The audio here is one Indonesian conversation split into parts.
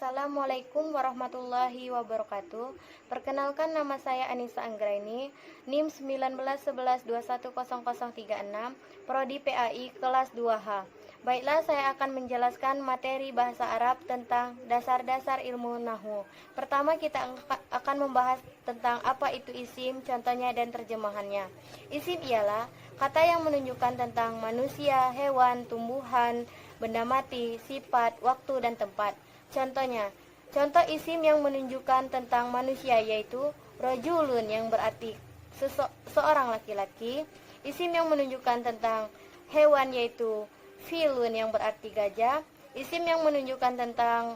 Assalamualaikum warahmatullahi wabarakatuh. Perkenalkan, nama saya Anissa Anggraini, NIM 1911210036, Prodi PAI kelas 2H. Baiklah, saya akan menjelaskan materi bahasa Arab tentang dasar-dasar ilmu nahwu. Pertama, kita akan membahas tentang apa itu isim, contohnya dan terjemahannya. Isim ialah kata yang menunjukkan tentang manusia, hewan, tumbuhan, benda mati, sifat, waktu, dan tempat. Contohnya, contoh isim yang menunjukkan tentang manusia yaitu rajulun yang berarti seorang laki-laki. Isim yang menunjukkan tentang hewan yaitu filun yang berarti gajah. Isim yang menunjukkan tentang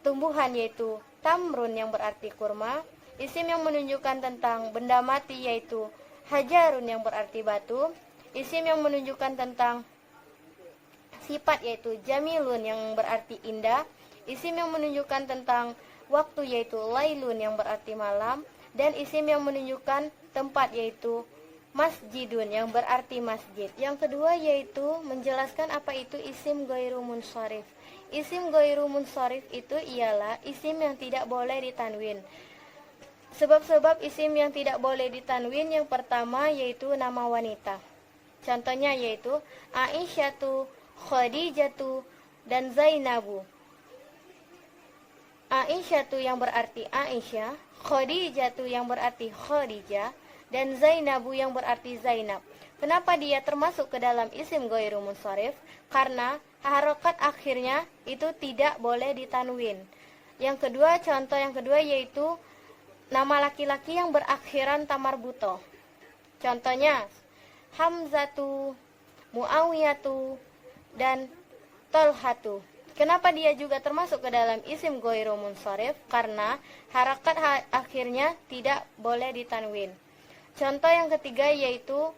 tumbuhan yaitu tamrun yang berarti kurma. Isim yang menunjukkan tentang benda mati yaitu hajarun yang berarti batu. Isim yang menunjukkan tentang sifat yaitu jamilun yang berarti indah. Isim yang menunjukkan tentang waktu yaitu lailun yang berarti malam. Dan isim yang menunjukkan tempat yaitu masjidun yang berarti masjid. Yang kedua yaitu menjelaskan apa itu isim ghairu munsharif. Isim ghairu munsharif itu ialah isim yang tidak boleh ditanwin. Sebab-sebab isim yang tidak boleh ditanwin yang pertama yaitu nama wanita. Contohnya yaitu Aisyatu, Khadijatu, dan Zainabu. Aisyatu yang berarti Aisyah, Khadijatu yang berarti Khadijah, dan Zainabu yang berarti Zainab. Kenapa dia termasuk ke dalam isim ghairu munsharif? Karena harokat akhirnya itu tidak boleh ditanwin. Yang kedua, contoh yang kedua yaitu nama laki-laki yang berakhiran tamarbuto. Contohnya Hamzatu, Muawiyatu, dan Tolhatu. Kenapa dia juga termasuk ke dalam isim ghairu munsharif? Karena harakat akhirnya tidak boleh ditanwin. Contoh yang ketiga yaitu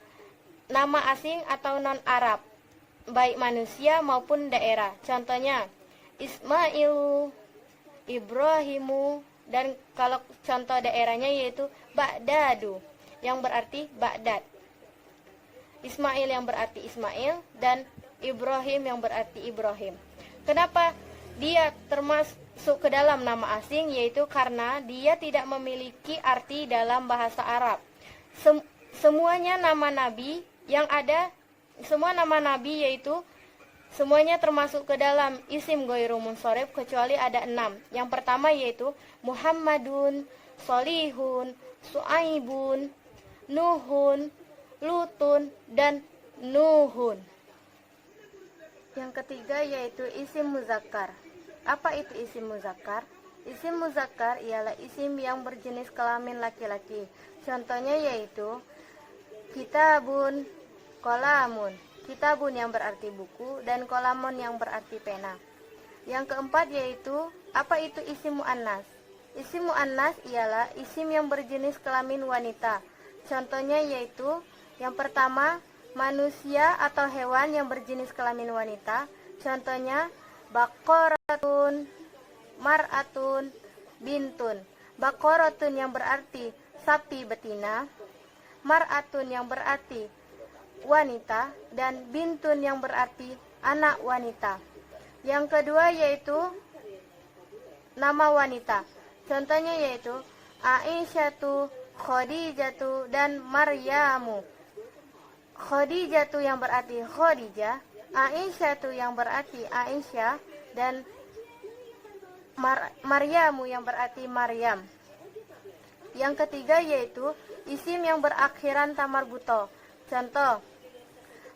nama asing atau non-Arab, baik manusia maupun daerah. Contohnya Ismailu, Ibrahimu, dan kalau contoh daerahnya yaitu Baghdadu yang berarti Baghdad. Ismail yang berarti Ismail dan Ibrahim yang berarti Ibrahim. Kenapa dia termasuk ke dalam nama asing? Yaitu karena dia tidak memiliki arti dalam bahasa Arab. Semuanya nama nabi yang ada, semua nama nabi yaitu semuanya termasuk ke dalam isim ghairu munsharif kecuali ada 6. Yang pertama yaitu Muhammadun, Solihun, Suaibun, Nuhun, Lutun, dan Nuhun. Yang ketiga yaitu isim muzakkar. Apa itu isim muzakkar? Isim muzakkar ialah isim yang berjenis kelamin laki-laki. Contohnya yaitu kitabun, kolamun. Kitabun yang berarti buku dan kolamun yang berarti pena. Yang keempat yaitu apa itu isim muannas? Isim muannas ialah isim yang berjenis kelamin wanita. Contohnya yaitu yang pertama manusia atau hewan yang berjenis kelamin wanita. Contohnya baqaratun, mar'atun, bintun. Baqaratun yang berarti sapi betina, mar'atun yang berarti wanita, dan bintun yang berarti anak wanita. Yang kedua yaitu nama wanita. Contohnya yaitu Aisyatu, Khadijatu, dan Maryamu. Khadijatu yang berarti Khadijah, Aisyatu yang berarti Aisyah, dan Maryamu yang berarti Maryam. Yang ketiga yaitu isim yang berakhiran tamarbuto. Contoh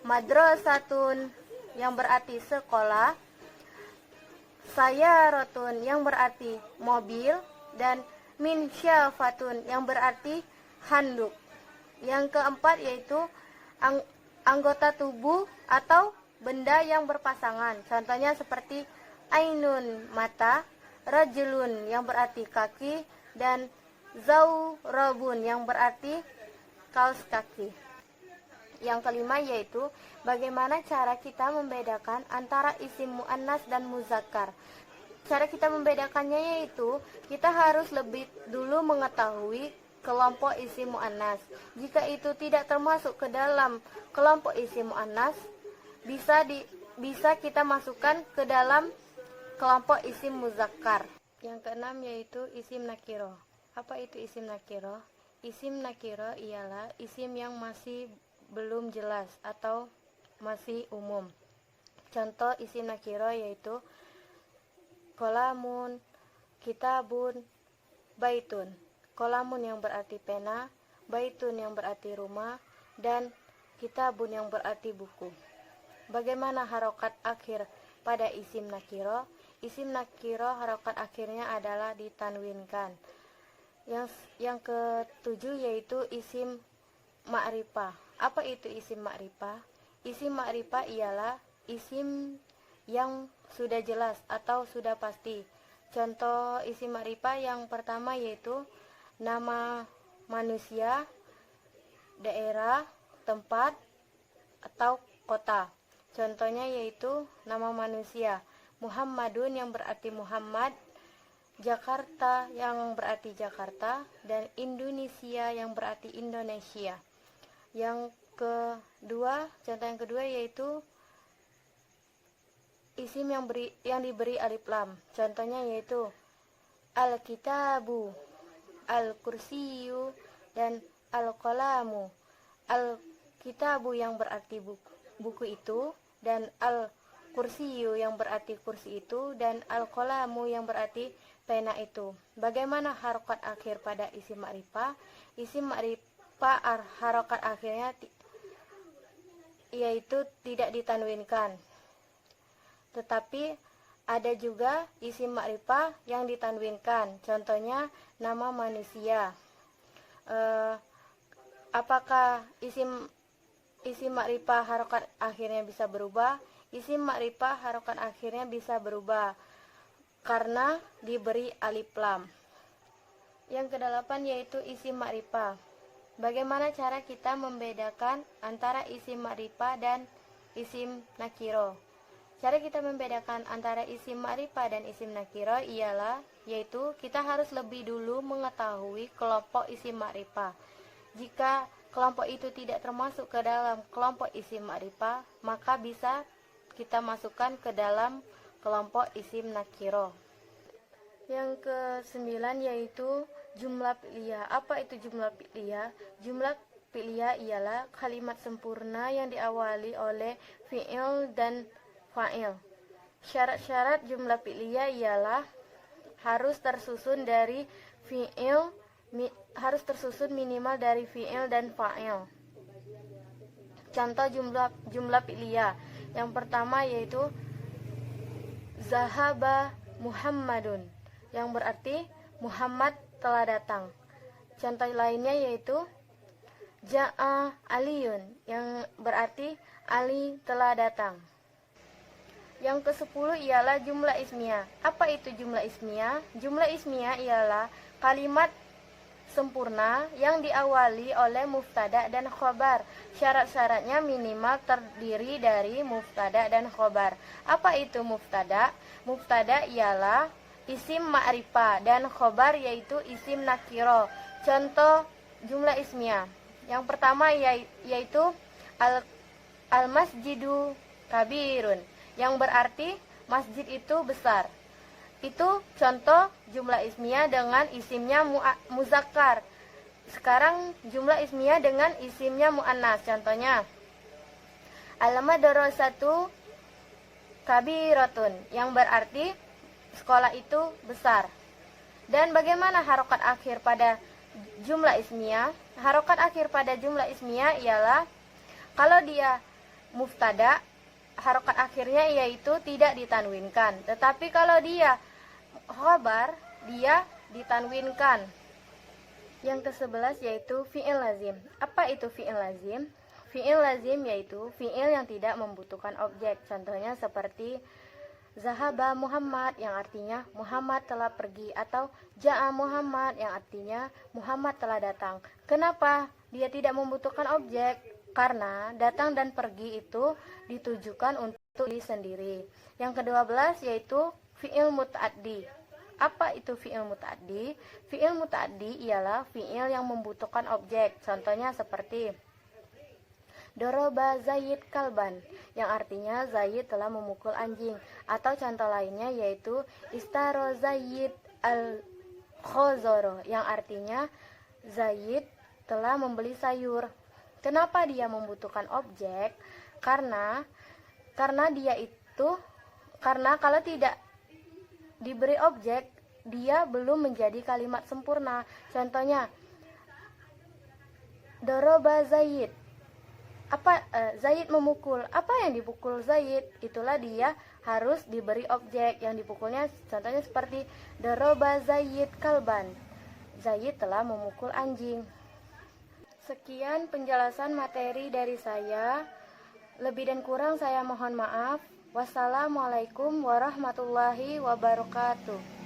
madrasatun yang berarti sekolah, sayaratun yang berarti mobil, dan minsyafatun yang berarti handuk. Yang keempat yaitu anggota tubuh atau benda yang berpasangan. Contohnya seperti ainun mata, rajulun yang berarti kaki, dan zawrabun yang berarti kaos kaki. Yang kelima yaitu bagaimana cara kita membedakan antara isim muannas dan muzakkar. Cara kita membedakannya yaitu kita harus lebih dulu mengetahui kelompok isim muannas. Jika itu tidak termasuk ke dalam kelompok isim muannas, bisa kita masukkan ke dalam kelompok isim muzakkar. Yang keenam yaitu isim nakiro. Apa itu isim nakiro? Isim nakiro ialah isim yang masih belum jelas atau masih umum. Contoh isim nakiro yaitu kolamun, kitabun, baitun. Kolamun yang berarti pena, baitun yang berarti rumah, dan kitabun yang berarti buku. Bagaimana harokat akhir pada isim nakiro? Isim nakiro harokat akhirnya adalah ditanwinkan. Yang ketujuh yaitu isim ma'rifah. Apa itu isim ma'rifah? Isim ma'rifah ialah isim yang sudah jelas atau sudah pasti. Contoh isim ma'rifah yang pertama yaitu nama manusia, daerah, tempat, atau kota. Contohnya yaitu nama manusia Muhammadun yang berarti Muhammad, Jakarta yang berarti Jakarta, dan Indonesia yang berarti Indonesia. Contoh yang kedua yaitu isim yang diberi alif lam. Contohnya yaitu al-kitabu, al-kursiyu, dan al-qalamu. Al-kitabu yang berarti buku itu, dan al-kursiyu yang berarti kursi itu, dan al-qalamu yang berarti pena itu. Bagaimana harokat akhir pada isim ma'rifah? Isim ma'rifah harokat akhirnya yaitu tidak ditanwinkan. Tetapi ada juga isim ma'rifah yang ditanwinkan. Contohnya nama manusia. Apakah isim ma'rifah harokat akhirnya bisa berubah? Isim ma'rifah harokat akhirnya bisa berubah karena diberi alif lam. Yang kedelapan yaitu isim ma'rifah. Bagaimana cara kita membedakan antara isim ma'rifah dan isim nakiro? Cara kita membedakan antara isim ma'rifah dan isim nakiro yaitu kita harus lebih dulu mengetahui kelompok isim ma'rifah. Jika kelompok itu tidak termasuk ke dalam kelompok isim ma'rifah, maka bisa kita masukkan ke dalam kelompok isim nakiro. Yang ke-9 yaitu jumlah fi'liyah. Apa itu jumlah fi'liyah? Jumlah fi'liyah ialah kalimat sempurna yang diawali oleh fi'il dan fa'il. Syarat-syarat jumlah fi'liyah ialah harus tersusun minimal dari fi'il dan fa'il. Contoh jumlah fi'liyah. Yang pertama yaitu zahaba Muhammadun, yang berarti Muhammad telah datang. Contoh lainnya yaitu ja'a Aliyun, yang berarti Ali telah datang. Yang ke-10 ialah jumlah ismiyah. Apa itu jumlah ismiyah? Jumlah ismiyah ialah kalimat sempurna yang diawali oleh mubtada dan khobar. Syarat-syaratnya minimal terdiri dari mubtada dan khobar. Apa itu mubtada? Mubtada ialah isim ma'rifah dan khobar yaitu isim nakiro. Contoh jumlah ismiyah. Yang pertama yaitu al-masjidu kabirun, yang berarti masjid itu besar. Itu contoh jumlah ismiyah dengan isimnya muzakkar. Sekarang jumlah ismiyah dengan isimnya muannas. Contohnya al-madrasatu kabiratun, yang berarti sekolah itu besar. Dan bagaimana harokat akhir pada jumlah ismiyah? Harokat akhir pada jumlah ismiyah ialah kalau dia mubtada, harokat akhirnya yaitu tidak ditanwinkan. Tetapi kalau dia khobar, dia ditanwinkan. Yang ke-11 yaitu fi'il lazim. Apa itu fi'il lazim? Fi'il lazim yaitu fi'il yang tidak membutuhkan objek. Contohnya seperti zahaba Muhammad, yang artinya Muhammad telah pergi, atau ja'a Muhammad, yang artinya Muhammad telah datang. Kenapa dia tidak membutuhkan objek? Karena datang dan pergi itu ditujukan untuk diri sendiri. Yang ke-12 yaitu fi'il muta'addi. Apa itu fi'il muta'addi? Fi'il muta'addi ialah fi'il yang membutuhkan objek. Contohnya seperti Doroba Zaid kalban, yang artinya Zaid telah memukul anjing. Atau contoh lainnya yaitu Istaro Zaid al-khozoro, yang artinya Zaid telah membeli sayur. Kenapa dia membutuhkan objek? Karena kalau tidak diberi objek, dia belum menjadi kalimat sempurna. Contohnya, Doroba Zaid. Zaid memukul. Apa yang dipukul Zaid? Itulah dia harus diberi objek. Yang dipukulnya contohnya seperti Doroba Zaid kalban. Zaid telah memukul anjing. Sekian penjelasan materi dari saya. Lebih dan kurang saya mohon maaf. Wassalamualaikum warahmatullahi wabarakatuh.